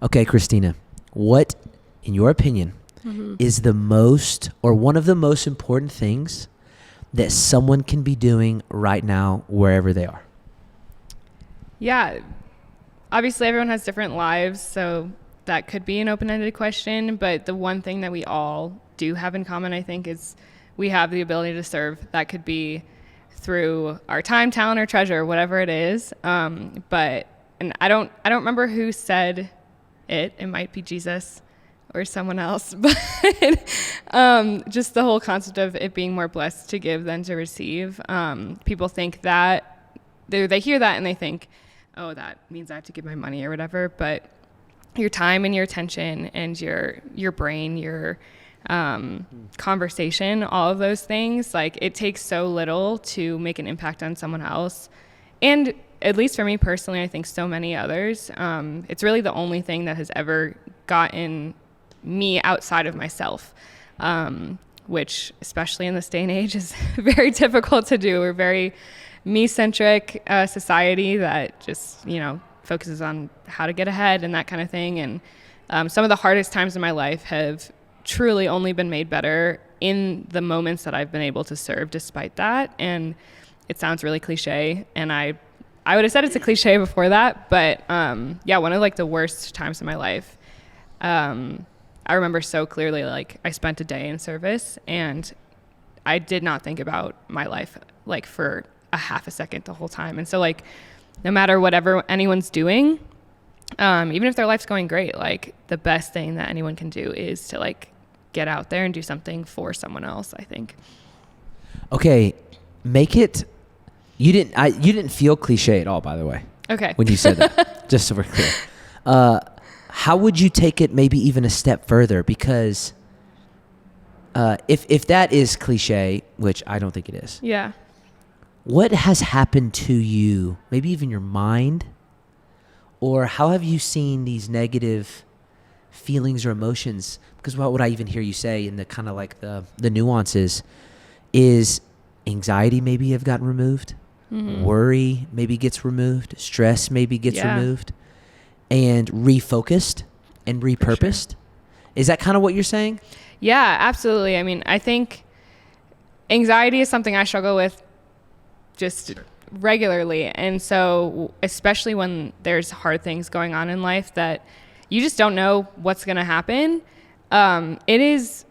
Okay, Christina, what, in your opinion, is the most or one of the most important things that someone can be doing right now wherever they are? Yeah, obviously everyone has different lives, so that could be an open-ended question, but the one thing that we all do have in common, I think, is we have the ability to serve. That could be through our time, talent, or treasure, whatever it is. And I don't remember who said it. It might be Jesus or someone else, but just the whole concept of it being more blessed to give than to receive. People think that they hear that and they think, oh, that means I have to give my money or whatever. But your time and your attention and your brain, your conversation, all of those things, like it takes so little to make an impact on someone else. And at least for me personally, I think so many others, it's really the only thing that has ever gotten me outside of myself, which especially in this day and age is very difficult to do. We're very me-centric society that just, focuses on how to get ahead and that kind of thing. And some of the hardest times in my life have truly only been made better in the moments that I've been able to serve despite that. And it sounds really cliche, and I would have said it's a cliche before that, but one of like the worst times in my life, I remember so clearly, like I spent a day in service and I did not think about my life like for a half a second the whole time. And so like, no matter whatever anyone's doing, even if their life's going great, like the best thing that anyone can do is to like get out there and do something for someone else, I think. Okay. Make it, you didn't feel cliche at all, by the way. Okay. When you said that, just so we're clear. How would you take it maybe even a step further? Because if that is cliche, which I don't think it is. Yeah. What has happened to you, maybe even your mind, or how have you seen these negative feelings or emotions? Because what I even hear you say in the kind of like the nuances is anxiety maybe have gotten removed, worry maybe gets removed, stress maybe gets removed, and refocused and repurposed. Sure. Is that kind of what you're saying? Yeah, absolutely. I mean, I think anxiety is something I struggle with just regularly. And so especially when there's hard things going on in life that you just don't know what's going to happen, it is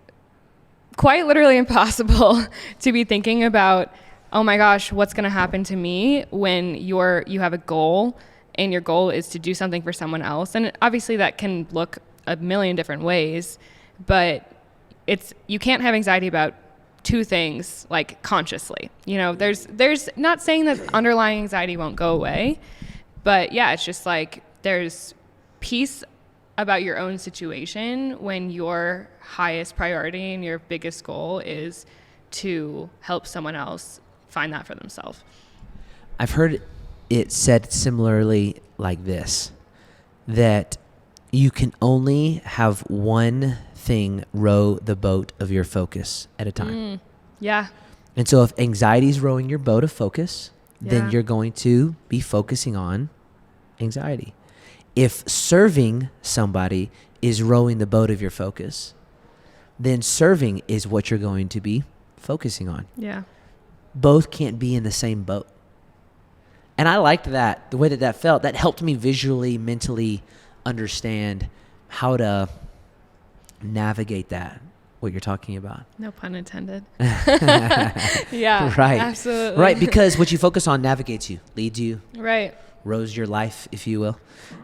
quite literally impossible to be thinking about, oh my gosh, what's going to happen to me when you have a goal and your goal is to do something for someone else. And obviously that can look a million different ways, but you can't have anxiety about two things like consciously. There's not saying that underlying anxiety won't go away, but yeah, it's just like there's peace about your own situation when your highest priority and your biggest goal is to help someone else find that for themselves. I've heard it said similarly like this, that you can only have one thing row the boat of your focus at a time. Yeah. And so if anxiety is rowing your boat of focus, then you're going to be focusing on anxiety. If serving somebody is rowing the boat of your focus, then serving is what you're going to be focusing on. Yeah. Both can't be in the same boat. And I liked that, the way that felt. That helped me visually, mentally understand how to navigate that, what you're talking about. No pun intended. Yeah, right. Absolutely. Right, because what you focus on navigates you, leads you. Right. Rows your life, if you will.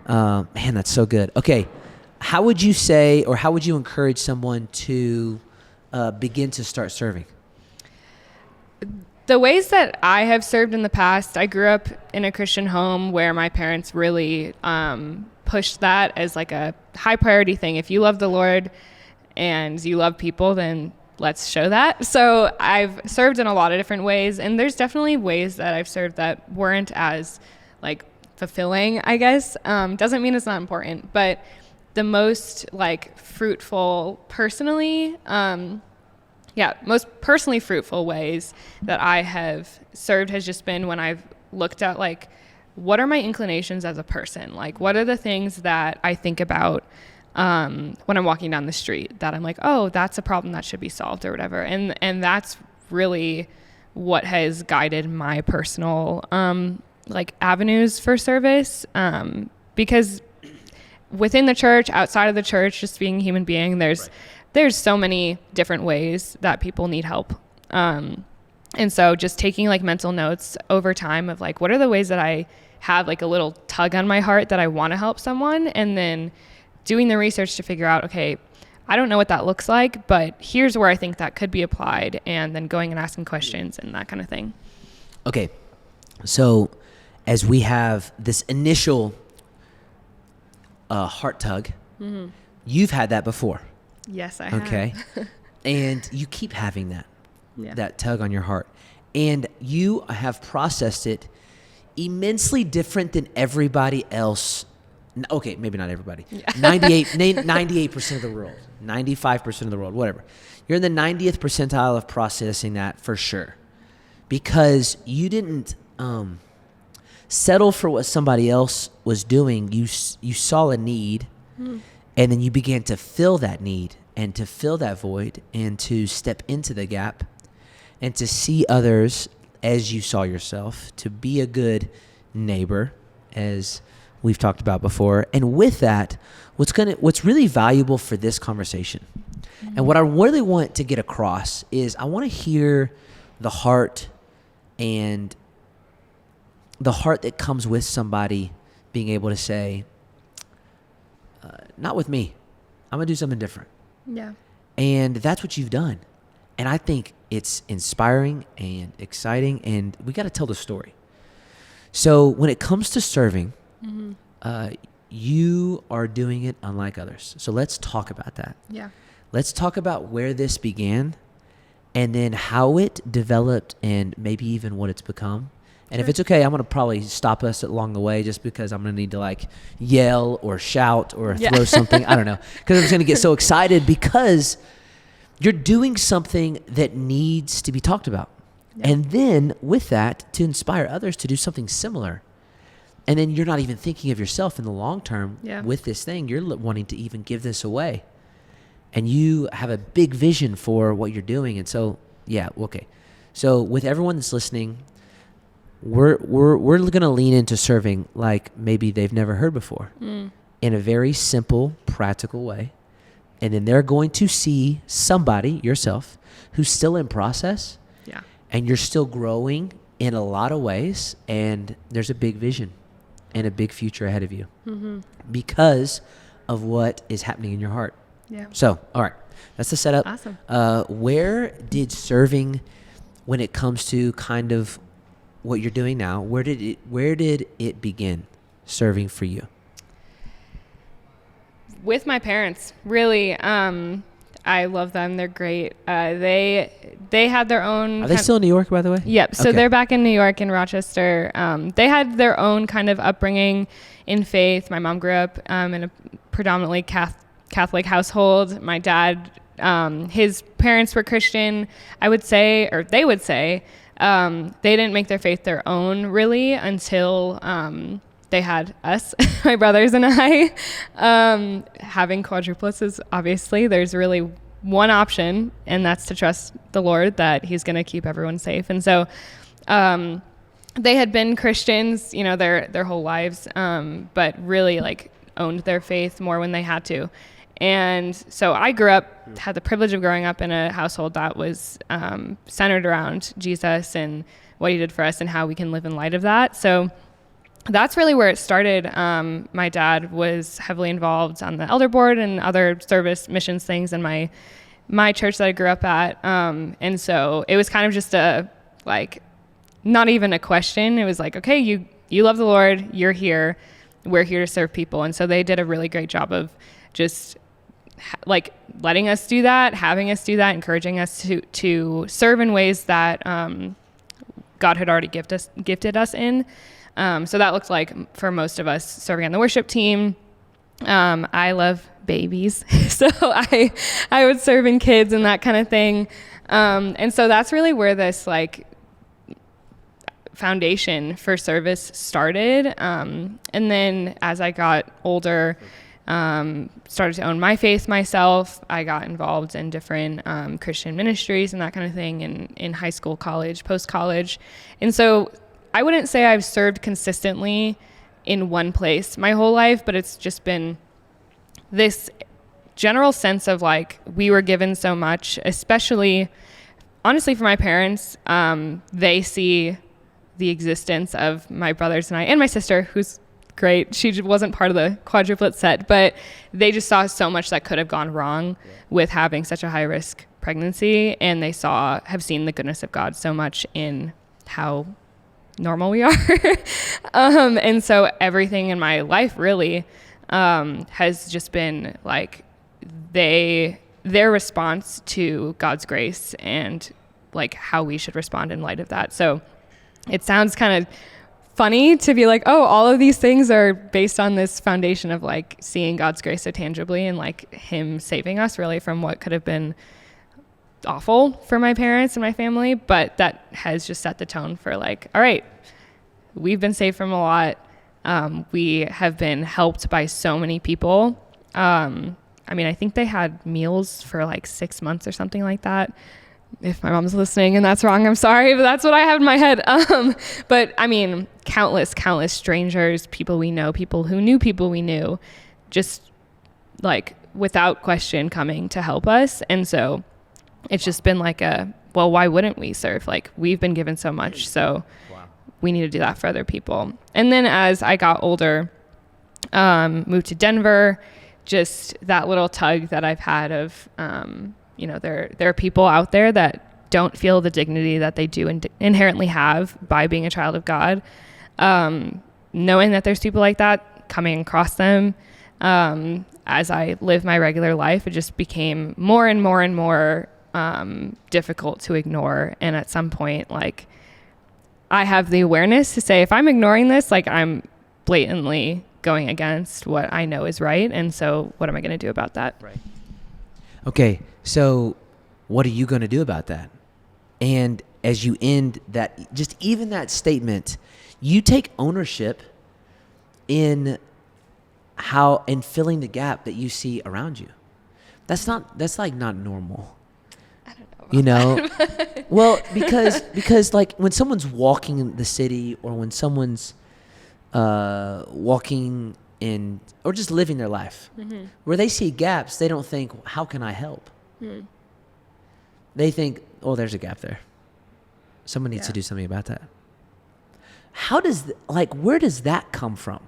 Man, that's so good. Okay, how would you say, or how would you encourage someone to begin to start serving? The ways that I have served in the past, I grew up in a Christian home where my parents really pushed that as like a high priority thing. If you love the Lord and you love people, then let's show that. So I've served in a lot of different ways, and there's definitely ways that I've served that weren't as like fulfilling, I guess. Doesn't mean it's not important, but the most like fruitful personally, most personally fruitful ways that I have served has just been when I've looked at like what are my inclinations as a person? Like, what are the things that I think about when I'm walking down the street that I'm like, oh, that's a problem that should be solved or whatever. And that's really what has guided my personal like avenues for service, because within the church, outside of the church, just being a human being, there's so many different ways that people need help. And so just taking like mental notes over time of like, what are the ways that I have like a little tug on my heart that I want to help someone, and then doing the research to figure out, okay, I don't know what that looks like, but here's where I think that could be applied, and then going and asking questions and that kind of thing. Okay. So as we have this initial heart tug, you've had that before. Yes, I have. Okay. And you keep having that, Yeah. that tug on your heart. And you have processed it immensely different than everybody else. Okay, maybe not everybody. Yeah. 98% of the world, 95% of the world, whatever. You're in the 90th percentile of processing that for sure. Because you didn't settle for what somebody else was doing. You saw a need, and then you began to fill that need and to fill that void and to step into the gap and to see others as you saw yourself, to be a good neighbor, as we've talked about before. And with that, what's really valuable for this conversation, and what I really want to get across is I want to hear the heart and the heart that comes with somebody being able to say, not with me, I'm going to do something different. Yeah. And that's what you've done. And I think it's inspiring and exciting, and we got to tell the story. So when it comes to serving, you are doing it unlike others. So let's talk about that. Yeah. Let's talk about where this began, and then how it developed, and maybe even what it's become. And if it's okay, I'm going to probably stop us along the way, just because I'm going to need to like yell or shout or throw something. I don't know. Because I'm just going to get so excited, because you're doing something that needs to be talked about. Yeah. And then with that, to inspire others to do something similar. And then you're not even thinking of yourself in the long term with this thing. You're wanting to even give this away. And you have a big vision for what you're doing. And so, okay. So with everyone that's listening, we're going to lean into serving like maybe they've never heard before, in a very simple, practical way. And then they're going to see somebody, yourself, who's still in process. Yeah. And you're still growing in a lot of ways. And there's a big vision and a big future ahead of you because of what is happening in your heart. Yeah. So, all right. That's the setup. Awesome. Where did serving, when it comes to kind of what you're doing now, where did it begin, serving for you? With my parents, really. I love them. They're great. They had their own. Are they still in New York, by the way? Yep. So they're back in New York, in Rochester. They had their own kind of upbringing in faith. My mom grew up in a predominantly Catholic household. My dad, his parents were Christian, I would say, or they would say. They didn't make their faith their own really until they had us, my brothers and I. Having quadruplets is obviously, there's really one option, and that's to trust the Lord that he's going to keep everyone safe. And so they had been Christians, their whole lives, but really like owned their faith more when they had to. And so I had the privilege of growing up in a household that was centered around Jesus and what he did for us and how we can live in light of that. So that's really where it started. My dad was heavily involved on the elder board and other service missions things in my church that I grew up at. And so it was kind of just not even a question. It was like, okay, you love the Lord, you're here, we're here to serve people. And so they did a really great job of just like letting us do that, having us do that, encouraging us to serve in ways that God had already gifted us in. So that looked like, for most of us, serving on the worship team. I love babies, so I would serve in kids and that kind of thing. And so that's really where this foundation for service started. And then as I got older, started to own my faith myself, I got involved in different Christian ministries and that kind of thing in high school, college, post-college. And so I wouldn't say I've served consistently in one place my whole life, but it's just been this general sense of like, we were given so much, especially honestly for my parents. They see the existence of my brothers and I, and my sister, who's great. She wasn't part of the quadruplet set, but they just saw so much that could have gone wrong with having such a high risk pregnancy. And they have seen the goodness of God so much in how normal we are. And so everything in my life really has just been like their response to God's grace and like how we should respond in light of that. So it sounds kind of funny to be like, oh, all of these things are based on this foundation of like seeing God's grace so tangibly and like him saving us really from what could have been awful for my parents and my family. But that has just set the tone for like, all right, we've been saved from a lot. We have been helped by so many people. I mean, I think they had meals for like 6 months or something like that. If my mom's listening and that's wrong, I'm sorry, but that's what I have in my head. But I mean, countless strangers, people we know, people who knew people we knew, just like without question coming to help us. And so it's just been like well, why wouldn't we serve? Like we've been given so much, so we need to do that for other people. And then as I got older, moved to Denver, just that little tug that I've had of, there are people out there that don't feel the dignity that they do inherently have by being a child of God. Knowing that there's people like that, coming across them, as I live my regular life, it just became more and more and more difficult to ignore. And at some point, like, I have the awareness to say, if I'm ignoring this, like I'm blatantly going against what I know is right. And so what am I going to do about that? Right. Okay. So what are you going to do about that? And as you end that, just even that statement, you take ownership in filling the gap that you see around you. That's like not normal. You know, well, because like when someone's walking in the city or when someone's walking in or just living their life, where they see gaps, they don't think, how can I help? They think, oh, there's a gap there. Someone needs to do something about that. Where does that come from?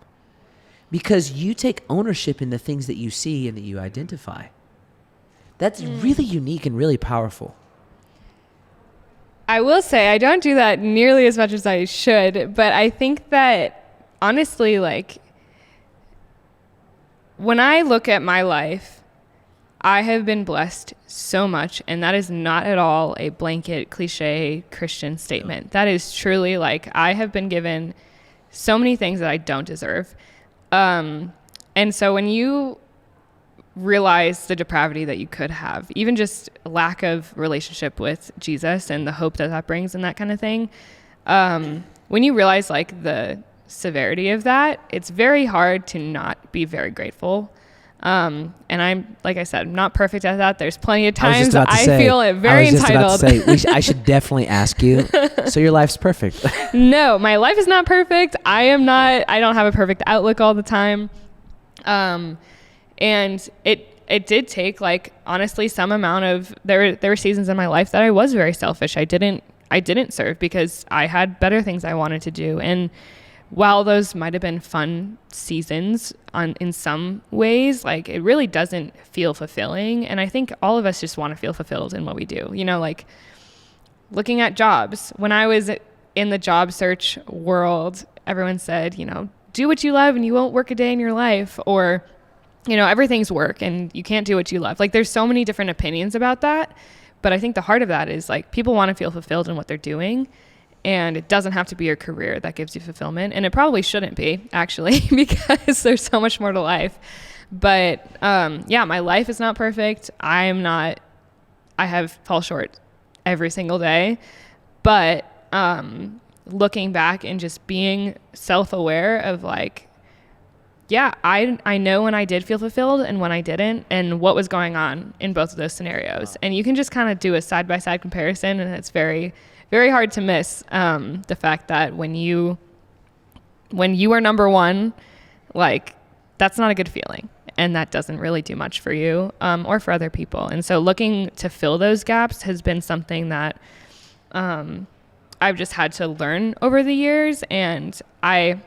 Because you take ownership in the things that you see and that you identify. That's really unique and really powerful. I will say I don't do that nearly as much as I should, but I think that honestly, like when I look at my life, I have been blessed so much, and that is not at all a blanket cliche Christian statement. No. That is truly like I have been given so many things that I don't deserve. And so when you realize the depravity that you could have, even just lack of relationship with Jesus and the hope that brings and that kind of thing. When you realize like the severity of that, it's very hard to not be very grateful. And I'm, like I said, not perfect at that. There's plenty of times I feel it very entitled. I should definitely ask you, so your life's perfect. No, my life is not perfect. I don't have a perfect outlook all the time. And it did take like, honestly, some amount of, there were seasons in my life that I was very selfish. I didn't serve because I had better things I wanted to do. And while those might've been fun seasons in some ways, like it really doesn't feel fulfilling. And I think all of us just want to feel fulfilled in what we do, like looking at jobs. When I was in the job search world, everyone said, do what you love and you won't work a day in your life, or everything's work and you can't do what you love. Like there's so many different opinions about that. But I think the heart of that is like people want to feel fulfilled in what they're doing. And it doesn't have to be your career that gives you fulfillment. And it probably shouldn't be, actually, because there's so much more to life. But my life is not perfect. I fall short every single day. But looking back and just being self-aware of like, yeah, I know when I did feel fulfilled and when I didn't, and what was going on in both of those scenarios. And you can just kind of do a side-by-side comparison, and it's very, very hard to miss the fact that when you are number one, like, that's not a good feeling, and that doesn't really do much for you or for other people. And so looking to fill those gaps has been something that I've just had to learn over the years. And I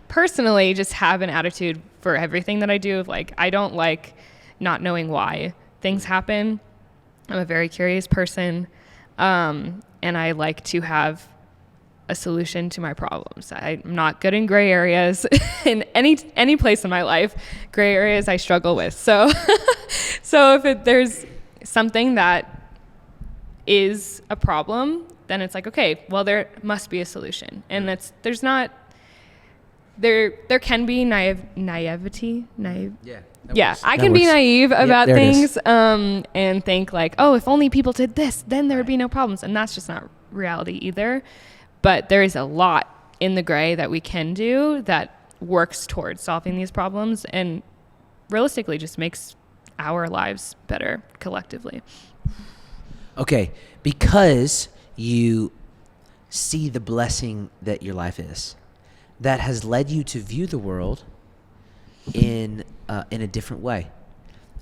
personally just have an attitude for everything that I do of like, I don't like not knowing why things happen. I'm a very curious person. And I like to have a solution to my problems. I'm not good in gray areas in any place in my life. Gray areas I struggle with. So if there's something that is a problem, then it's like, okay, well, there must be a solution. And there can be naivety. Yeah, I can be naive about things and think like, oh, if only people did this, then there would be no problems. And that's just not reality either. But there is a lot in the gray that we can do that works towards solving these problems and realistically just makes our lives better collectively. Okay, because you see the blessing that your life is, that has led you to view the world in a different way.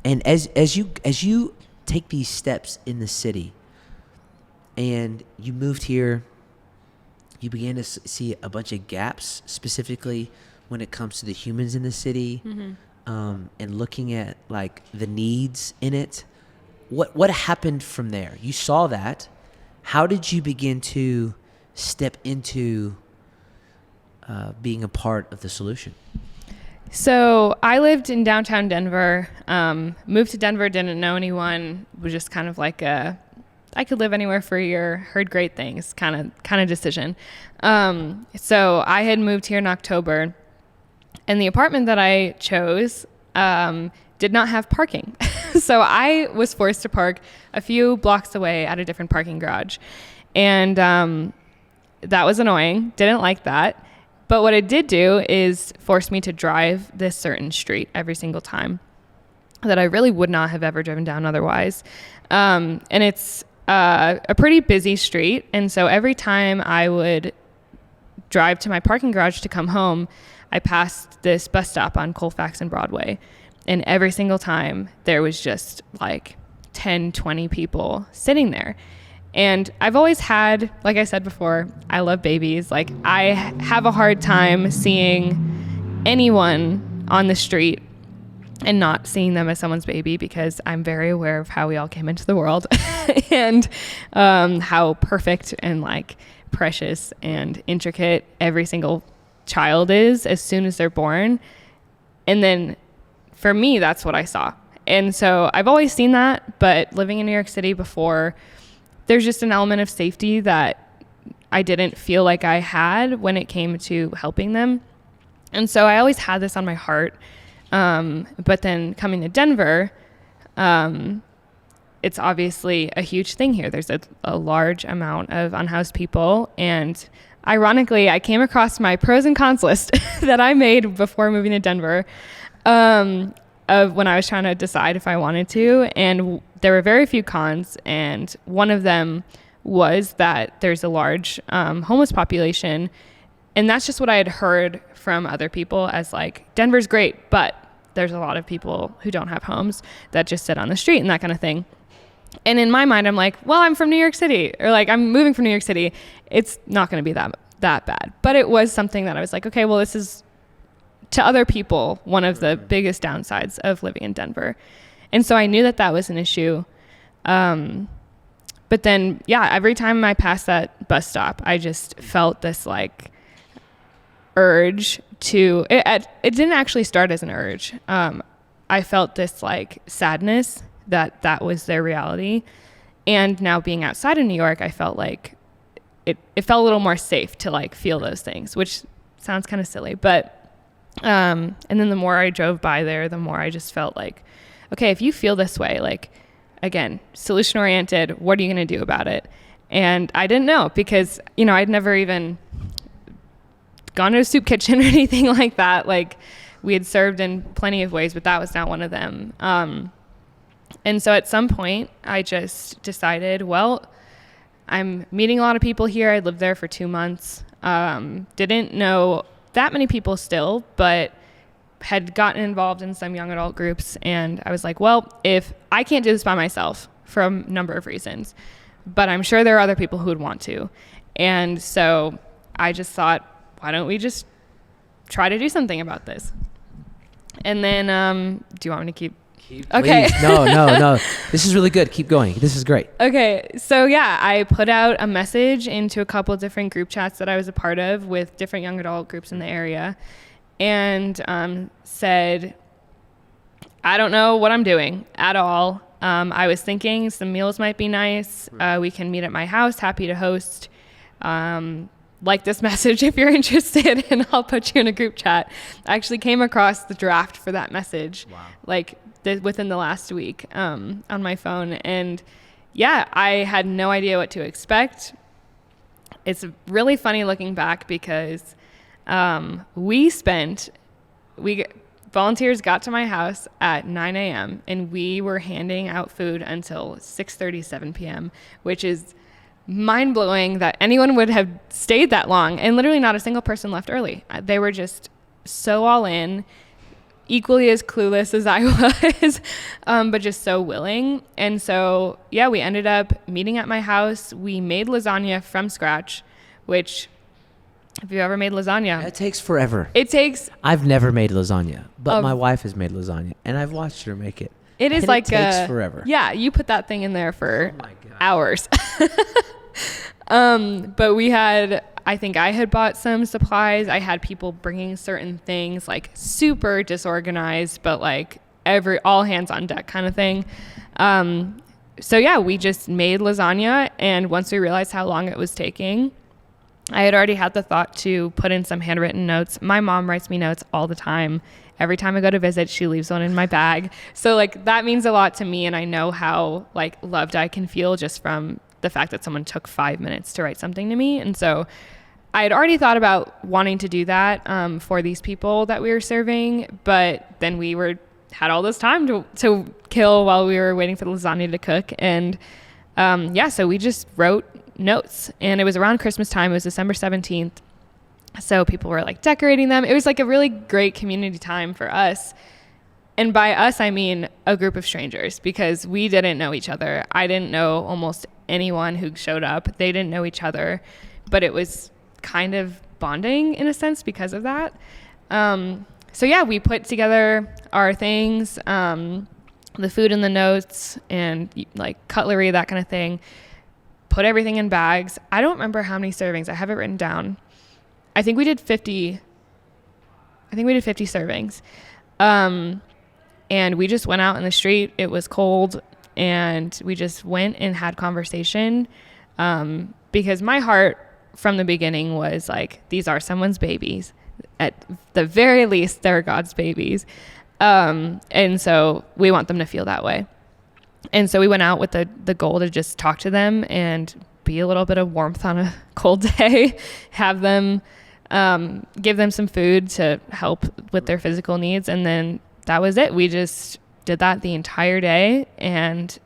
And as you take these steps in the city, and you moved here, you began to see a bunch of gaps, specifically when it comes to the humans in the city, and looking at like the needs in it. What happened from there? You saw that. How did you begin to step into being a part of the solution? So I lived in downtown Denver, moved to Denver, didn't know anyone, was just kind of like I could live anywhere for a year, heard great things kind of decision. So I had moved here in October, and the apartment that I chose did not have parking. So I was forced to park a few blocks away at a different parking garage. And that was annoying. Didn't like that. But what it did do is force me to drive this certain street every single time that I really would not have ever driven down otherwise. And it's a pretty busy street. And so every time I would drive to my parking garage to come home, I passed this bus stop on Colfax and Broadway. And every single time there was just like 10, 20 people sitting there. And I've always had, like I said before, I love babies. Like I have a hard time seeing anyone on the street and not seeing them as someone's baby, because I'm very aware of how we all came into the world and how perfect and like precious and intricate every single child is as soon as they're born. And then for me, that's what I saw. And so I've always seen that, but living in New York City before, there's just an element of safety that I didn't feel like I had when it came to helping them. And so I always had this on my heart. But then coming to Denver, it's obviously a huge thing here. There's a large amount of unhoused people. And ironically, I came across my pros and cons list that I made before moving to Denver of when I was trying to decide if I wanted to. And there were very few cons. And one of them was that there's a large homeless population. And that's just what I had heard from other people as like, Denver's great, but there's a lot of people who don't have homes that just sit on the street and that kind of thing. And in my mind, I'm like, well, I'm from New York City, or like I'm moving from New York City. It's not going to be that bad. But it was something that I was like, okay, well, this is to other people one of the biggest downsides of living in Denver. And so I knew that was an issue. But then, yeah, every time I passed that bus stop, I just felt this like urge to, it didn't actually start as an urge. I felt this like sadness that was their reality. And now being outside of New York, I felt like it felt a little more safe to like feel those things, which sounds kind of silly, but, and then the more I drove by there, the more I just felt like, okay, if you feel this way, like, again, solution oriented, what are you going to do about it? And I didn't know because, you know, I'd never even gone to a soup kitchen or anything like that. Like, we had served in plenty of ways, but that was not one of them. And so at some point I just decided, well, I'm meeting a lot of people here. I lived there for 2 months. Didn't know that many people still, but had gotten involved in some young adult groups. And I was like, well, if I can't do this by myself for a number of reasons, but I'm sure there are other people who would want to. And so I just thought, why don't we just try to do something about this? And then, do you want me to keep? Okay. No. This is really good. Keep going. This is great. Okay. So yeah, I put out a message into a couple of different group chats that I was a part of with different young adult groups in the area, and said, I don't know what I'm doing at all. I was thinking some meals might be nice. We can meet at my house. Happy to host. Like this message if you're interested, and I'll put you in a group chat. I actually came across the draft for that message. Wow. Like within the last week on my phone. And yeah, I had no idea what to expect. It's really funny looking back because volunteers got to my house at 9 a.m. and we were handing out food until 6:37 p.m., which is mind-blowing that anyone would have stayed that long, and literally not a single person left early. They were just so all in, equally as clueless as I was, but just so willing. And so, yeah, we ended up meeting at my house. We made lasagna from scratch, which, if you've ever made lasagna, it takes forever. I've never made lasagna, but my wife has made lasagna, and I've watched her make it. It takes forever. Yeah, you put that thing in there for hours. But I think I had bought some supplies. I had people bringing certain things, like super disorganized, but like all hands on deck kind of thing. So yeah, we just made lasagna. And once we realized how long it was taking, I had already had the thought to put in some handwritten notes. My mom writes me notes all the time. Every time I go to visit, she leaves one in my bag. So like that means a lot to me. And I know how like loved I can feel just from the fact that someone took 5 minutes to write something to me. And so I had already thought about wanting to do that for these people that we were serving, but then we had all this time to kill while we were waiting for the lasagna to cook. And so we just wrote notes, and it was around Christmas time. It was December 17th. So people were like decorating them. It was like a really great community time for us. And by us, I mean a group of strangers, because we didn't know each other. I didn't know almost anyone who showed up. They didn't know each other, but it was kind of bonding in a sense because of that. So yeah, we put together our things, the food and the notes and like cutlery, that kind of thing, put everything in bags. I don't remember how many servings. I have it written down. I think we did 50 servings. And we just went out in the street. It was cold, and we just went and had conversation. Because my heart from the beginning was like, these are someone's babies. At the very least, they're God's babies. And so we want them to feel that way. And so we went out with the goal to just talk to them and be a little bit of warmth on a cold day, have them, give them some food to help with their physical needs. And then that was it. We just did that the entire day. And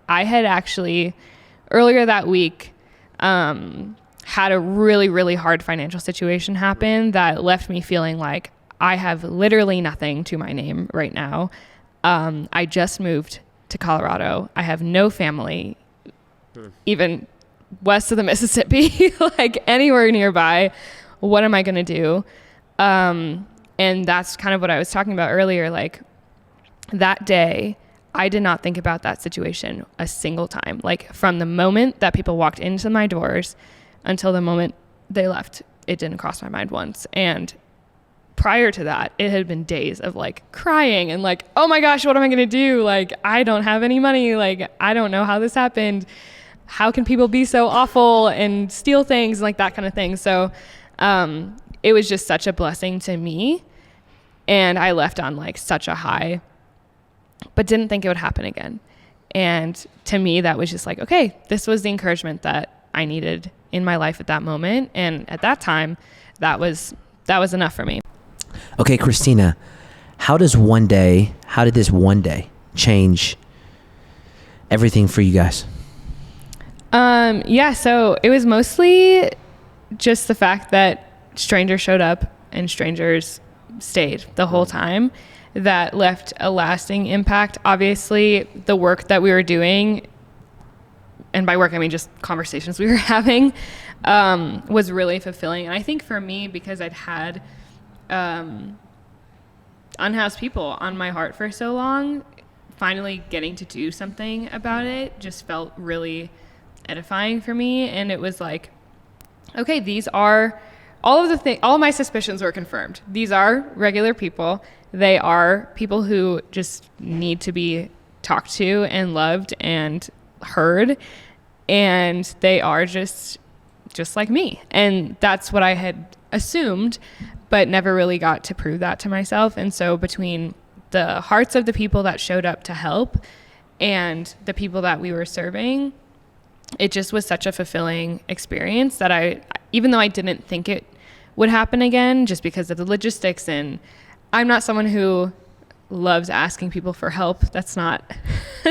I had actually earlier that week, had a really, really hard financial situation happen that left me feeling like I have literally nothing to my name right now. I just moved to Colorado. I have no family, even west of the Mississippi, like anywhere nearby. What am I going to do? And that's kind of what I was talking about earlier. Like that day, I did not think about that situation a single time. Like from the moment that people walked into my doors until the moment they left, it didn't cross my mind once. And prior to that, it had been days of like crying and like, oh my gosh, what am I going to do? Like, I don't have any money. Like, I don't know how this happened. How can people be so awful and steal things, like that kind of thing. So, it was just such a blessing to me. And I left on like such a high, but didn't think it would happen again. And to me, that was just like, okay, this was the encouragement that I needed in my life at that moment. And at that time, that was enough for me. Okay, Christina, how did this one day change everything for you guys? So it was mostly just the fact that strangers showed up and strangers stayed the whole time. That left a lasting impact. Obviously, the work that we were doing, and by work I mean just conversations we were having, was really fulfilling. And I think for me, because I'd had unhoused people on my heart for so long, finally getting to do something about it just felt really edifying for me. And it was like, okay, these are all of my suspicions were confirmed. These are regular people. They are people who just need to be talked to and loved and heard. And they are just like me. And that's what I had assumed, but never really got to prove that to myself. And so between the hearts of the people that showed up to help and the people that we were serving, it just was such a fulfilling experience that even though I didn't think it would happen again, just because of the logistics, and I'm not someone who loves asking people for help. That's not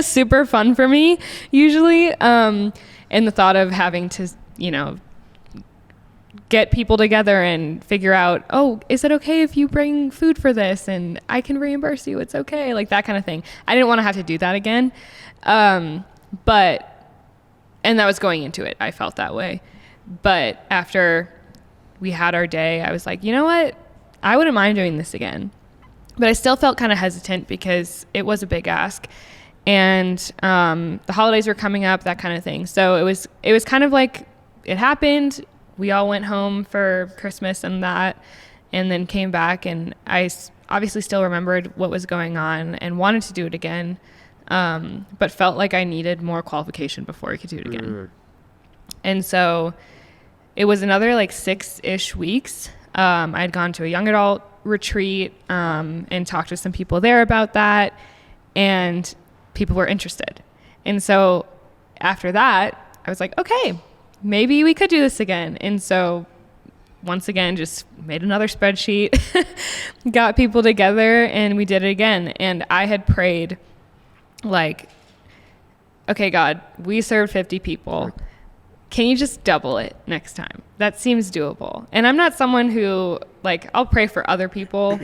super fun for me usually. And the thought of having to, get people together and figure out, oh, is it okay if you bring food for this and I can reimburse you? It's okay. Like that kind of thing. I didn't want to have to do that again. And that was going into it. I felt that way. But after we had our day, I was like, you know what? I wouldn't mind doing this again. But I still felt kind of hesitant because it was a big ask. And the holidays were coming up, that kind of thing. So it was kind of like it happened. We all went home for Christmas and that, and then came back. And I obviously still remembered what was going on and wanted to do it again, but felt like I needed more qualification before I could do it again. And so it was another like 6-ish weeks. I had gone to a young adult retreat and talked to some people there about that, and people were interested. And so after that, I was like, okay, maybe we could do this again. And so once again, just made another spreadsheet, got people together, and we did it again. And I had prayed like, okay, God, we served 50 people. Can you just double it next time? That seems doable. And I'm not someone who, like, I'll pray for other people,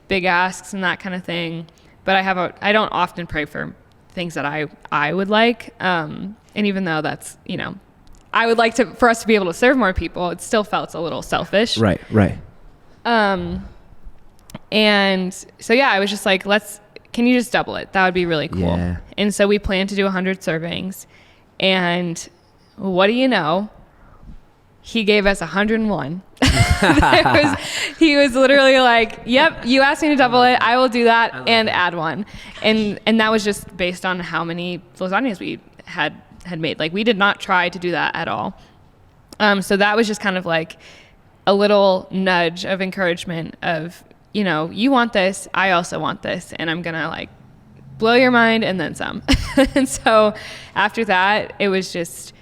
big asks and that kind of thing. But I don't often pray for things that I would like. And even though that's, I would like for us to be able to serve more people, it still felt a little selfish. Right. And so, yeah, I was just like, can you just double it? That would be really cool. Yeah. And so we planned to do 100 servings. And what do you know? He gave us 101. He was literally like, yep, you asked me to double it. I will do that and add one. And that was just based on how many lasagnas we had made. Like, we did not try to do that at all. So that was just kind of like a little nudge of encouragement of, you want this, I also want this, and I'm gonna like blow your mind and then some. And so after that, it was just,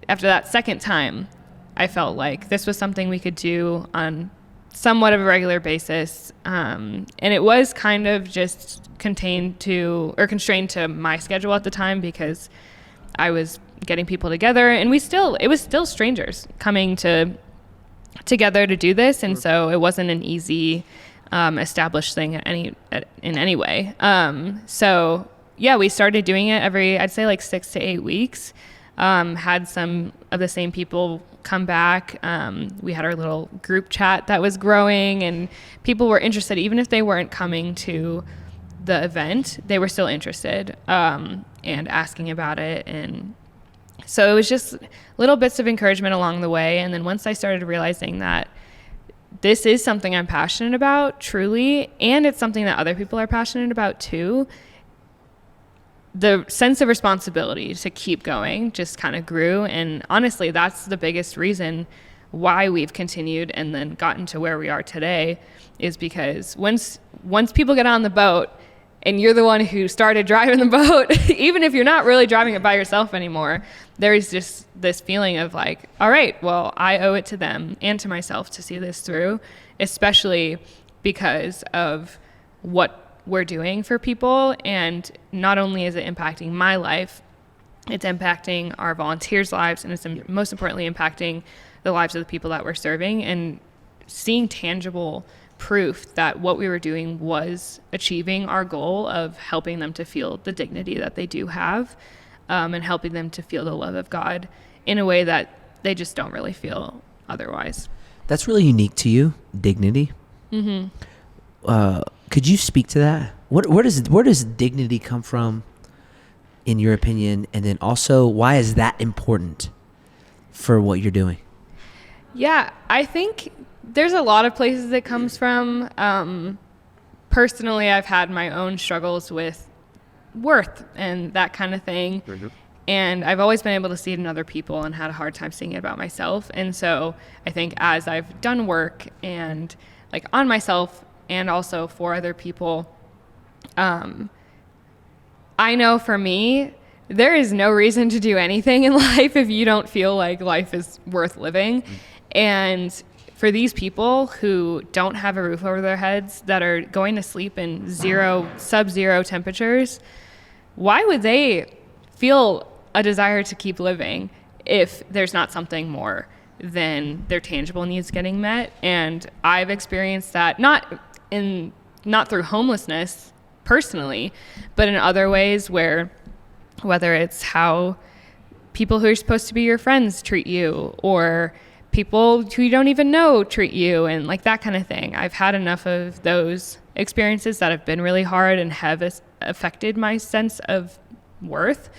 after that second time, I felt like this was something we could do on somewhat of a regular basis. And it was kind of just constrained to my schedule at the time, because I was getting people together, and it was still strangers coming together to do this. And so it wasn't an easy, established thing in any way. So yeah, we started doing it I'd say like 6 to 8 weeks. Had some of the same people come back. We had our little group chat that was growing, and people were interested. Even if they weren't coming to the event, they were still interested and asking about it. And so it was just little bits of encouragement along the way. And then once I started realizing that this is something I'm passionate about, truly, and it's something that other people are passionate about too, the sense of responsibility to keep going just kind of grew. And honestly, that's the biggest reason why we've continued and then gotten to where we are today, is because once people get on the boat and you're the one who started driving the boat, even if you're not really driving it by yourself anymore, there's just this feeling of like, all right, well, I owe it to them and to myself to see this through, especially because of what we're doing for people. And not only is it impacting my life, it's impacting our volunteers' lives, and it's most importantly impacting the lives of the people that we're serving, and seeing tangible proof that what we were doing was achieving our goal of helping them to feel the dignity that they do have, and helping them to feel the love of God in a way that they just don't really feel otherwise. That's really unique to you, dignity. Mm-hmm. Could you speak to that? Where does dignity come from, in your opinion? And then also, why is that important for what you're doing? Yeah, I think there's a lot of places it comes from. Personally, I've had my own struggles with worth and that kind of thing. Mm-hmm. And I've always been able to see it in other people and had a hard time seeing it about myself. And so I think as I've done work and like on myself and also for other people, I know for me, there is no reason to do anything in life if you don't feel like life is worth living. Mm-hmm. And for these people who don't have a roof over their heads, that are going to sleep in sub-zero temperatures, why would they feel a desire to keep living if there's not something more than their tangible needs getting met? And I've experienced that not through homelessness personally, but in other ways, where whether it's how people who are supposed to be your friends treat you, or people who you don't even know treat you, and like that kind of thing. I've had enough of those experiences that have been really hard and have affected my sense of worth,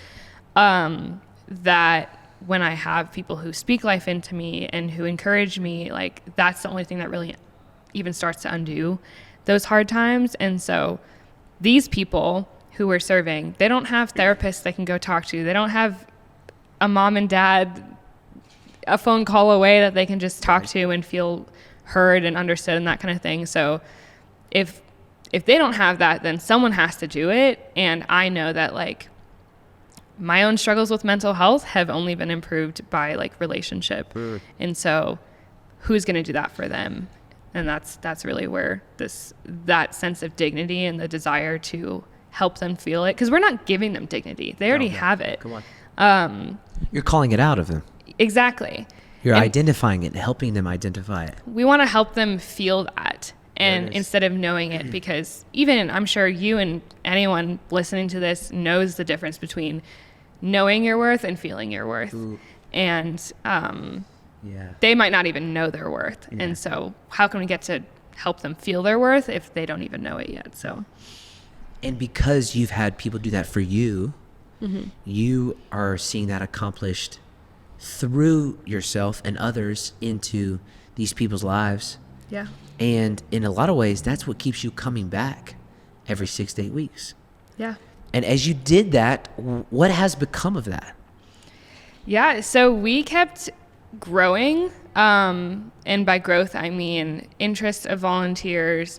that when I have people who speak life into me and who encourage me, like that's the only thing that really even starts to undo those hard times. And so these people who we're serving, they don't have therapists they can go talk to. They don't have a mom and dad a phone call away that they can just talk to and feel heard and understood and that kind of thing. So if they don't have that, then someone has to do it. And I know that like my own struggles with mental health have only been improved by like relationship. And so who's going to do that for them? And that's really where that sense of dignity and the desire to help them feel it, because we're not giving them dignity. They already have it. Come on. You're calling it out of them. Exactly. You're identifying it and helping them identify it. We want to help them feel that, and instead of knowing it, because even I'm sure you and anyone listening to this knows the difference between knowing your worth and feeling your worth. Ooh. And they might not even know their worth. Yeah. And so how can we get to help them feel their worth if they don't even know it yet? So, and because you've had people do that for you, mm-hmm. you are seeing that accomplished through yourself and others into these people's lives. Yeah. And in a lot of ways, that's what keeps you coming back every 6 to 8 weeks. Yeah. And as you did that, what has become of that? Yeah. So we kept growing. And by growth, I mean interest of volunteers,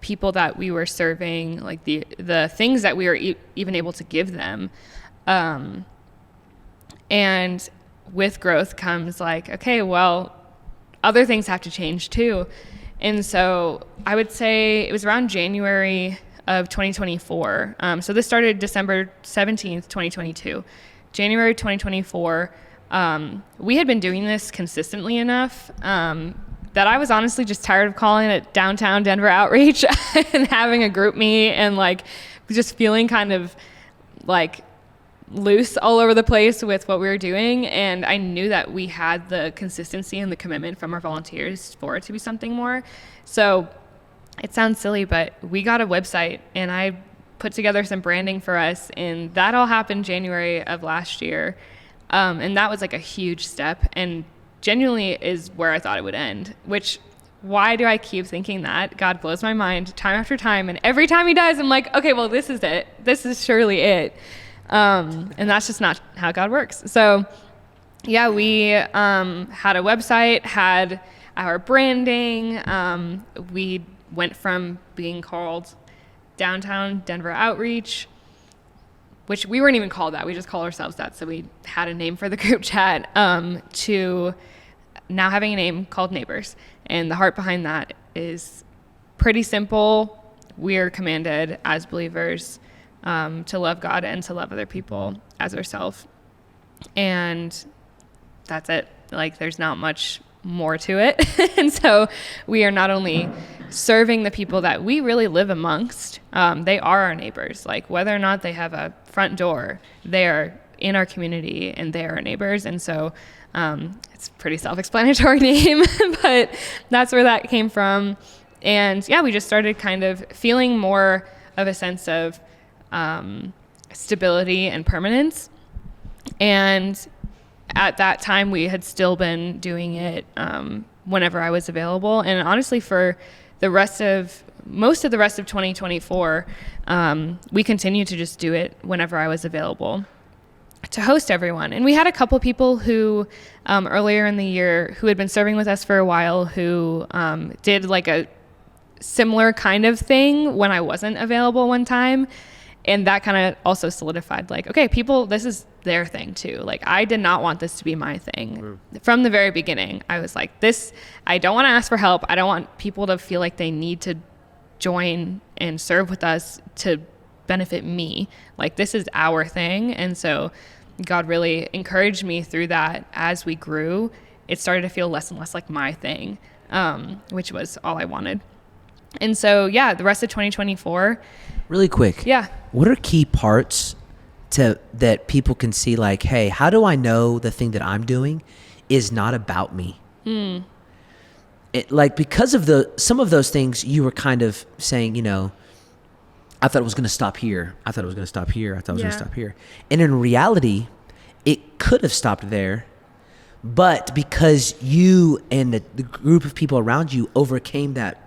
people that we were serving, like the things that we were even able to give them. And with growth comes like, okay, well, other things have to change too. And so I would say it was around January of 2024. So this started December 17th, 2022. January 2024, we had been doing this consistently enough that I was honestly just tired of calling it downtown Denver outreach and having a group meet and like just feeling kind of like loose all over the place with what we were doing. And I knew that we had the consistency and the commitment from our volunteers for it to be something more. So it sounds silly, but we got a website and I put together some branding for us, and that all happened January of last year. And that was like a huge step, and genuinely is where I thought it would end, which why do I keep thinking that? God blows my mind time after time. And every time he does, I'm like, okay, well, this is it. This is surely it. And that's just not how God works. So yeah, we had a website, had our branding. We went from being called downtown Denver outreach, which we weren't even called that. We just call ourselves that. So we had a name for the group chat, to now having a name called Neighbors. And the heart behind that is pretty simple. We are commanded as believers to love God and to love other people as ourselves. And that's it. Like, there's not much more to it. And so we are not only serving the people that we really live amongst, they are our neighbors. Like, whether or not they have a front door, they are in our community and they are our neighbors. And so it's a pretty self-explanatory name, but that's where that came from. And yeah, we just started kind of feeling more of a sense of stability and permanence. And at that time, we had still been doing it whenever I was available. And honestly, for most of the rest of 2024, we continued to just do it whenever I was available to host everyone. And we had a couple people who earlier in the year who had been serving with us for a while who did like a similar kind of thing when I wasn't available one time. And that kind of also solidified, like, okay, people, this is their thing too. Like, I did not want this to be my thing. From the very beginning. I was like, I don't want to ask for help. I don't want people to feel like they need to join and serve with us to benefit me. Like, this is our thing. And so God really encouraged me through that. As we grew, it started to feel less and less like my thing, which was all I wanted. And so, yeah, the rest of 2024. Really quick. Yeah. What are key parts that people can see, like, hey, how do I know the thing that I'm doing is not about me? Like, because of some of those things you were kind of saying, I thought it was going to stop here. I thought it was going to stop here. I thought it was going to stop here. And in reality, it could have stopped there. But because you and the group of people around you overcame that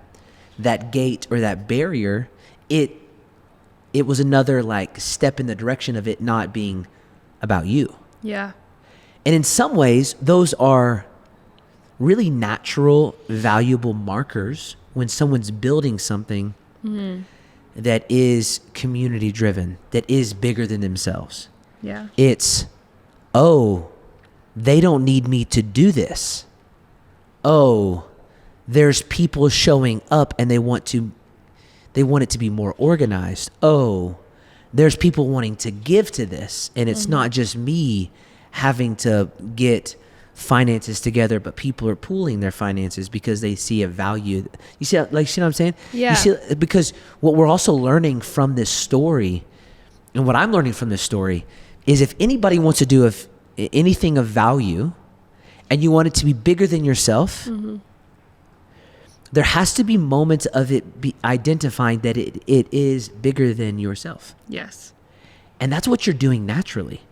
gate or that barrier, it was another like step in the direction of it not being about you. Yeah. And in some ways, those are really natural, valuable markers when someone's building something that is community driven, that is bigger than themselves. Yeah. It's, oh, they don't need me to do this. Oh, there's people showing up and they want it to be more organized. Oh, there's people wanting to give to this. And it's not just me having to get finances together, but people are pooling their finances because they see a value. You see what I'm saying? Yeah. You see, because what we're also learning from this story, and what I'm learning from this story, is if anybody wants to do anything of value and you want it to be bigger than yourself, there has to be moments of it be identifying that it is bigger than yourself. Yes. And that's what you're doing naturally.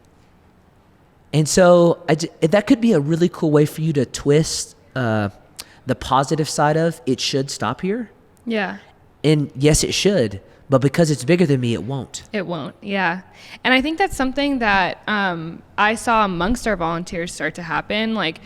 And so that could be a really cool way for you to twist the positive side of it should stop here. Yeah. And yes, it should. But because it's bigger than me, it won't. It won't. Yeah. And I think that's something that I saw amongst our volunteers start to happen. Like,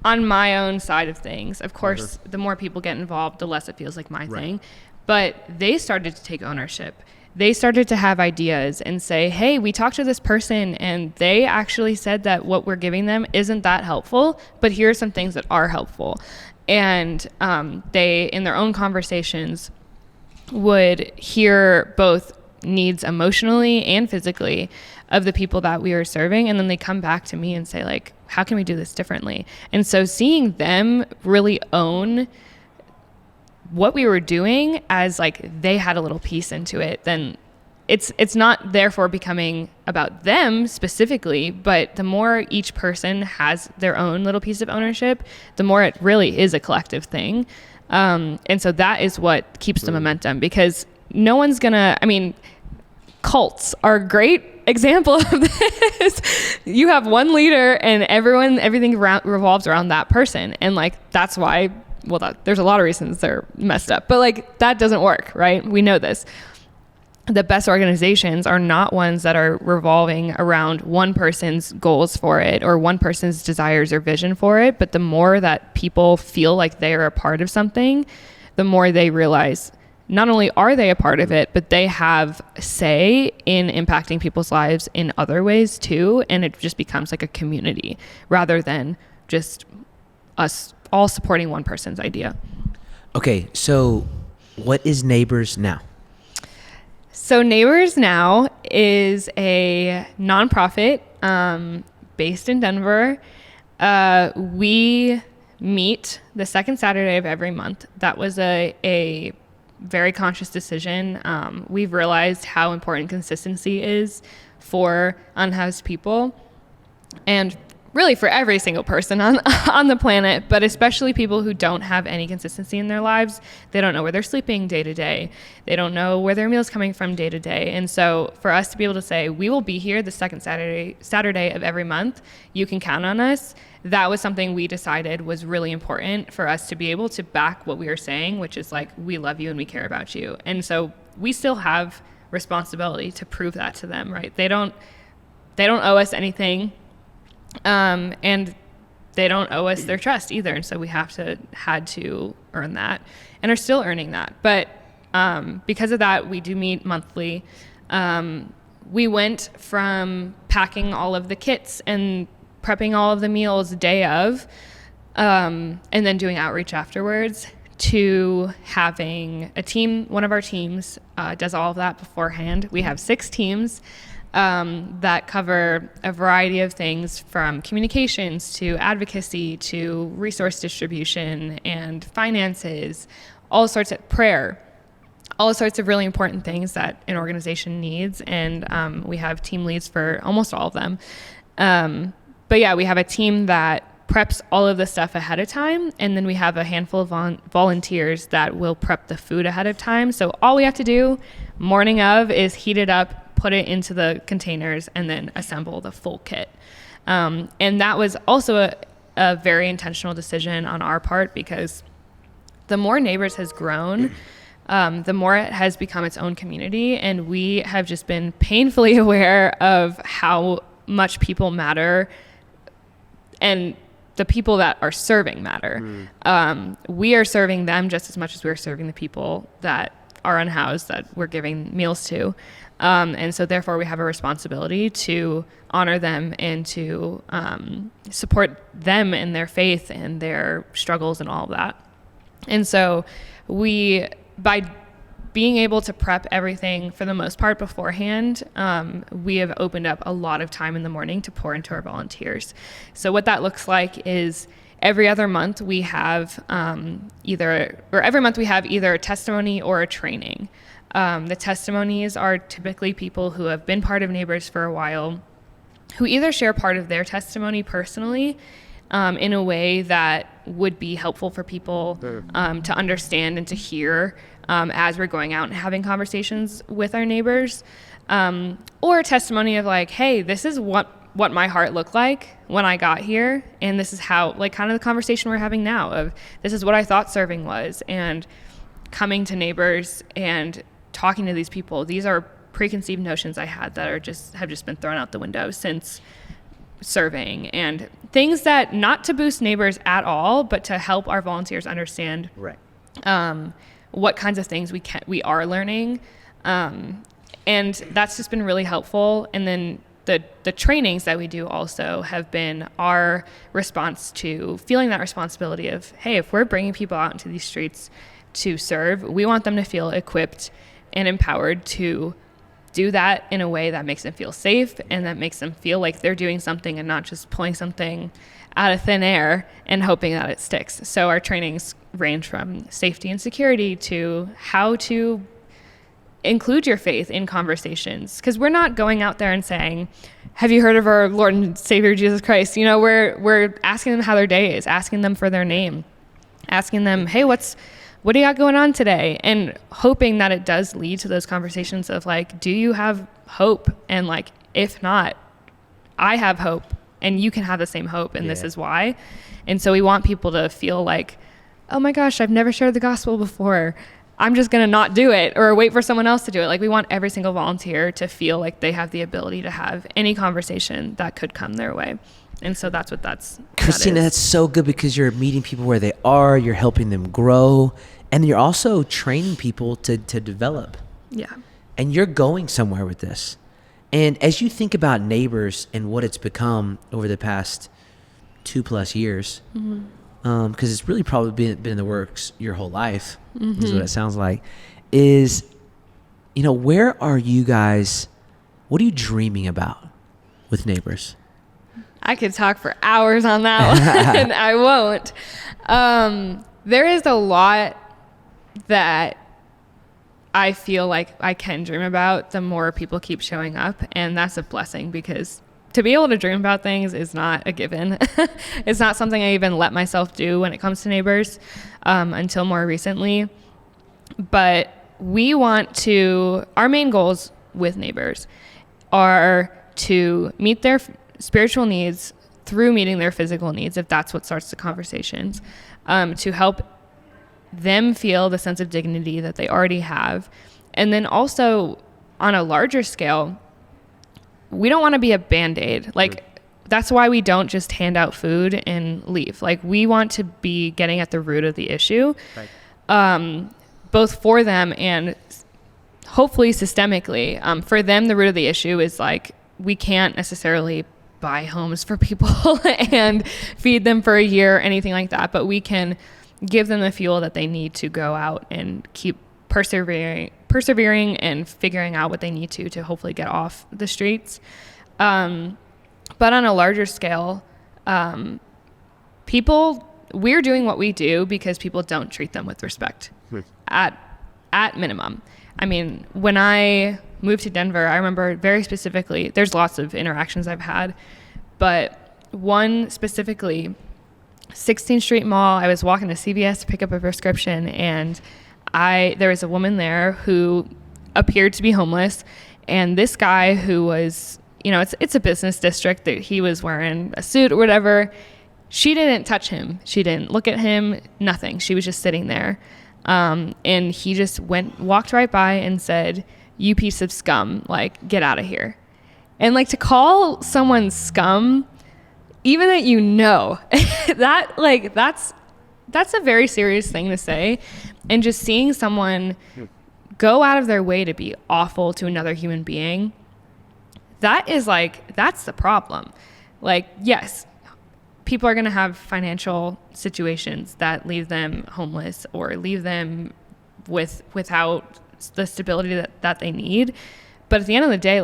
on my own side of things, of course, the more people get involved, the less it feels like my thing. But they started to take ownership. They started to have ideas and say, hey, we talked to this person and they actually said that what we're giving them isn't that helpful, but here are some things that are helpful. And they, in their own conversations, would hear both needs emotionally and physically of the people that we are serving. And then they come back to me and say, like, how can we do this differently? And so seeing them really own what we were doing as like they had a little piece into it, then it's not therefore becoming about them specifically, but the more each person has their own little piece of ownership, the more it really is a collective thing. And so that is what keeps the momentum, because no one's gonna, cults are a great example of this. You have one leader and everything revolves around that person. And like, that's why, there's a lot of reasons they're messed up, but like that doesn't work, right? We know this. The best organizations are not ones that are revolving around one person's goals for it or one person's desires or vision for it. But the more that people feel like they are a part of something, the more they realize not only are they a part of it, but they have say in impacting people's lives in other ways too. And it just becomes like a community rather than just us all supporting one person's idea. Okay, so what is Neighbors Now? So Neighbors Now is a nonprofit based in Denver. We meet the second Saturday of every month. That was a very conscious decision. We've realized how important consistency is for unhoused people, and really for every single person on the planet, but especially people who don't have any consistency in their lives. They don't know where they're sleeping day to day. They don't know where their meal's coming from day to day. And so for us to be able to say, we will be here the second Saturday of every month, you can count on us. That was something we decided was really important for us to be able to back what we were saying, which is like, we love you and we care about you. And so we still have responsibility to prove that to them, right? They don't owe us anything. And they don't owe us their trust either. And so we had to earn that and are still earning that. But, because of that, we do meet monthly. We went from packing all of the kits and prepping all of the meals day of, and then doing outreach afterwards, to having a team. One of our teams, does all of that beforehand. We have 6 teams that cover a variety of things, from communications to advocacy to resource distribution and finances, all sorts of prayer, all sorts of really important things that an organization needs. And we have team leads for almost all of them. But yeah, we have a team that preps all of the stuff ahead of time, and then we have a handful of volunteers that will prep the food ahead of time. So all we have to do morning of is heat it up, put it into the containers, and then assemble the full kit. And that was also a very intentional decision on our part, because the more Neighbors has grown, the more it has become its own community. And we have just been painfully aware of how much people matter, and the people that are serving matter. We are serving them just as much as we're serving the people that are unhoused, that we're giving meals to. And so therefore we have a responsibility to honor them and to support them in their faith and their struggles and all of that. And so by being able to prep everything for the most part beforehand, we have opened up a lot of time in the morning to pour into our volunteers. So what that looks like is every other month we have either a testimony or a training. The testimonies are typically people who have been part of Neighbors for a while, who either share part of their testimony personally in a way that would be helpful for people to understand and to hear as we're going out and having conversations with our neighbors, or a testimony of like, hey, this is what my heart looked like when I got here, and this is how, like, kind of the conversation we're having now of, this is what I thought serving was, and coming to Neighbors and talking to these people. These are preconceived notions I had that have just been thrown out the window since serving, and things that, not to boost Neighbors at all, but to help our volunteers understand what kinds of things we are learning, and that's just been really helpful. And then the trainings that we do also have been our response to feeling that responsibility of, hey, if we're bringing people out into these streets to serve, we want them to feel equipped and empowered to do that in a way that makes them feel safe and that makes them feel like they're doing something and not just pulling something out of thin air and hoping that it sticks. So our trainings range from safety and security to how to include your faith in conversations, because we're not going out there and saying, have you heard of our Lord and Savior Jesus Christ? You know, we're asking them how their day is, asking them for their name, asking them, hey, what do you got going on today? And hoping that it does lead to those conversations of like, do you have hope? And like, if not, I have hope and you can have the same hope, and this is why. And so we want people to feel like, oh my gosh, I've never shared the gospel before, I'm just going to not do it or wait for someone else to do it. Like, we want every single volunteer to feel like they have the ability to have any conversation that could come their way. And so that's what Christina, that's so good, because you're meeting people where they are, you're helping them grow And you're also training people to develop. Yeah. And you're going somewhere with this. And as you think about Neighbors and what it's become over the past 2+ years, because it's really probably been in the works your whole life, is what it sounds like, is, where are you guys, what are you dreaming about with Neighbors? I could talk for hours on that one, and I won't. There is a lot that I feel like I can dream about the more people keep showing up, and that's a blessing, because to be able to dream about things is not a given. It's not something I even let myself do when it comes to Neighbors until more recently. But we want to, our main goals with Neighbors are to meet their spiritual needs through meeting their physical needs, if that's what starts the conversations, to help them feel the sense of dignity that they already have. And then also on a larger scale, we don't want to be a Band-Aid. That's why we don't just hand out food and leave. We want to be getting at the root of the issue, both for them and hopefully systemically. For them, the root of the issue is we can't necessarily buy homes for people and feed them for a year or anything like that, but we can give them the fuel that they need to go out and keep persevering and figuring out what they need to hopefully get off the streets. But on a larger scale, we're doing what we do because people don't treat them with respect at minimum. I mean, when I moved to Denver, I remember very specifically, there's lots of interactions I've had, but one specifically, 16th Street Mall, I was walking to CVS to pick up a prescription, and there was a woman there who appeared to be homeless, and this guy who was, it's a business district, that he was wearing a suit or whatever. She didn't touch him. She didn't look at him, nothing. She was just sitting there. And he just walked right by and said, "You piece of scum, get out of here." And to call someone scum, even that, that's a very serious thing to say. And just seeing someone go out of their way to be awful to another human being, that's the problem. Yes, people are going to have financial situations that leave them homeless or leave them without the stability that they need. But at the end of the day,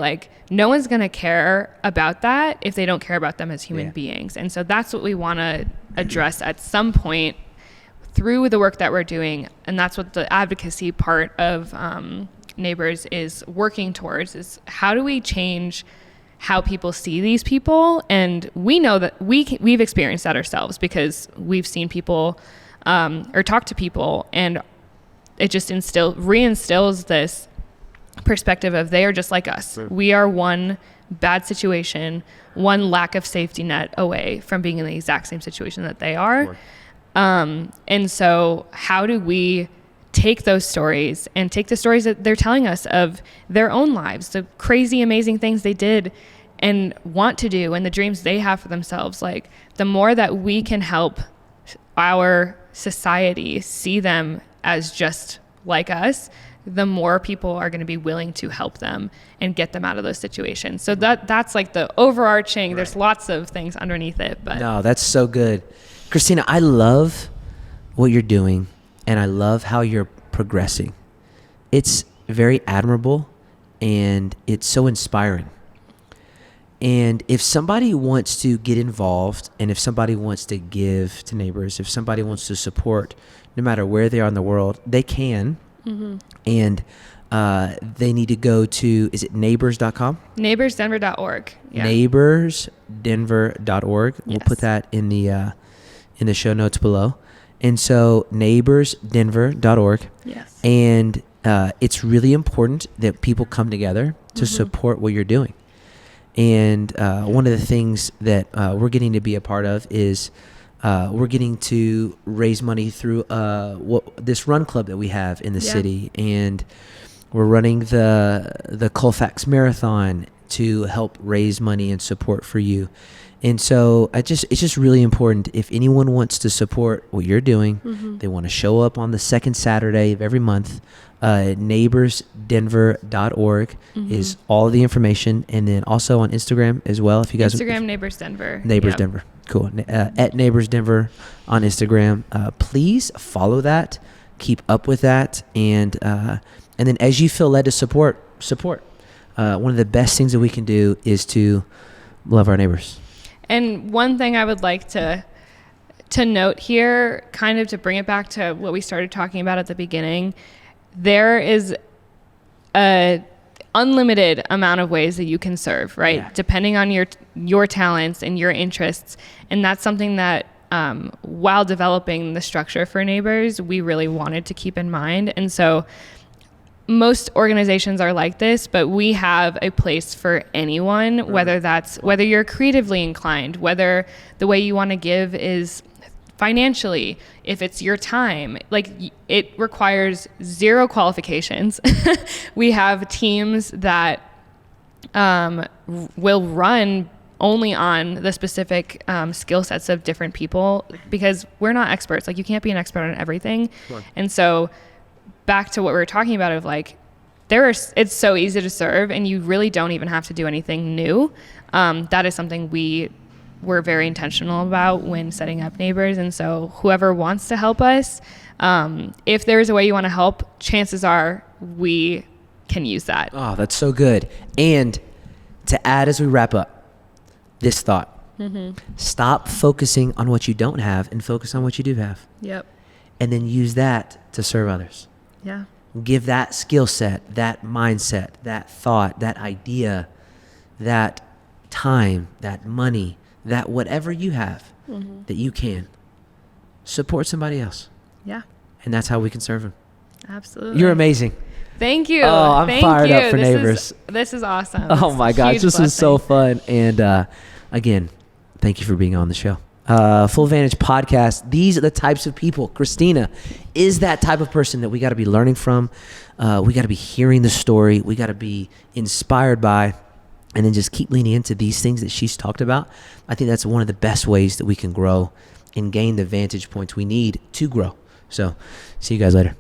no one's going to care about that if they don't care about them as human beings. And so that's what we want to address at some point through the work that we're doing. And that's what the advocacy part of Neighbors is working towards, is how do we change how people see these people? And we know that we've experienced that ourselves, because we've seen people or talked to people, and it just reinstills this perspective of they are just like us. Sure. We are one bad situation, one lack of safety net away from being in the exact same situation that they are. Sure. And so how do we take those stories and take the stories that they're telling us of their own lives, the crazy, amazing things they did and want to do, and the dreams they have for themselves? The more that we can help our society see them as just like us, the more people are going to be willing to help them and get them out of those situations. So that's the overarching, there's lots of things underneath it. But no, that's so good. Christina, I love what you're doing, and I love how you're progressing. It's very admirable, and it's so inspiring. And if somebody wants to get involved, and if somebody wants to give to Neighbors, if somebody wants to support, no matter where they are in the world, they can. Mm-hmm. And they need to go to, is it neighbors.com? Neighborsdenver.org. Yeah. Neighborsdenver.org. Yes. We'll put that in the show notes below. And so neighborsdenver.org. Yes. And it's really important that people come together to support what you're doing. And one of the things that we're getting to be a part of is we're getting to raise money through this run club that we have in the city. And we're running the Colfax Marathon to help raise money and support for you. And so it's just really important. If anyone wants to support what you're doing, they want to show up on the second Saturday of every month, neighborsdenver.org is all the information. And then also on Instagram as well. If you guys Instagram, Neighbors Denver. Neighbors Denver. Cool. At Neighbors Denver on Instagram. Please follow that. Keep up with that. And then as you feel led to support. One of the best things that we can do is to love our neighbors. And one thing I would like to note here, kind of to bring it back to what we started talking about at the beginning, there is a unlimited amount of ways that you can serve, right? Yeah. Depending on your talents and your interests. And that's something that while developing the structure for Neighbors, we really wanted to keep in mind. And so most organizations are like this, but we have a place for anyone, whether you're creatively inclined, whether the way you want to give is financially, if it's your time, like it requires zero qualifications. We have teams that will run only on the specific skill sets of different people, because we're not experts. Like, you can't be an expert on everything. Sure. And so back to what we were talking about of like, it's so easy to serve and you really don't even have to do anything new. That is something we were very intentional about when setting up Neighbors. And so whoever wants to help us, if there's a way you want to help, chances are we can use that. Oh, that's so good. And to add as we wrap up this thought, stop focusing on what you don't have and focus on what you do have. Yep. And then use that to serve others. Yeah. Give that skill set, that mindset, that thought, that idea, that time, that money, that whatever you have that you can support somebody else. Yeah. And that's how we can serve them. Absolutely. You're amazing. Thank you. Oh, I'm fired up for Neighbors. This is awesome. Oh my gosh, this is so fun. And again, thank you for being on the show. Full Vantage Podcast. These are the types of people. Christina is that type of person that we got to be learning from. We got to be hearing the story. We got to be inspired by, and then just keep leaning into these things that she's talked about. I think that's one of the best ways that we can grow and gain the vantage points we need to grow. So, see you guys later.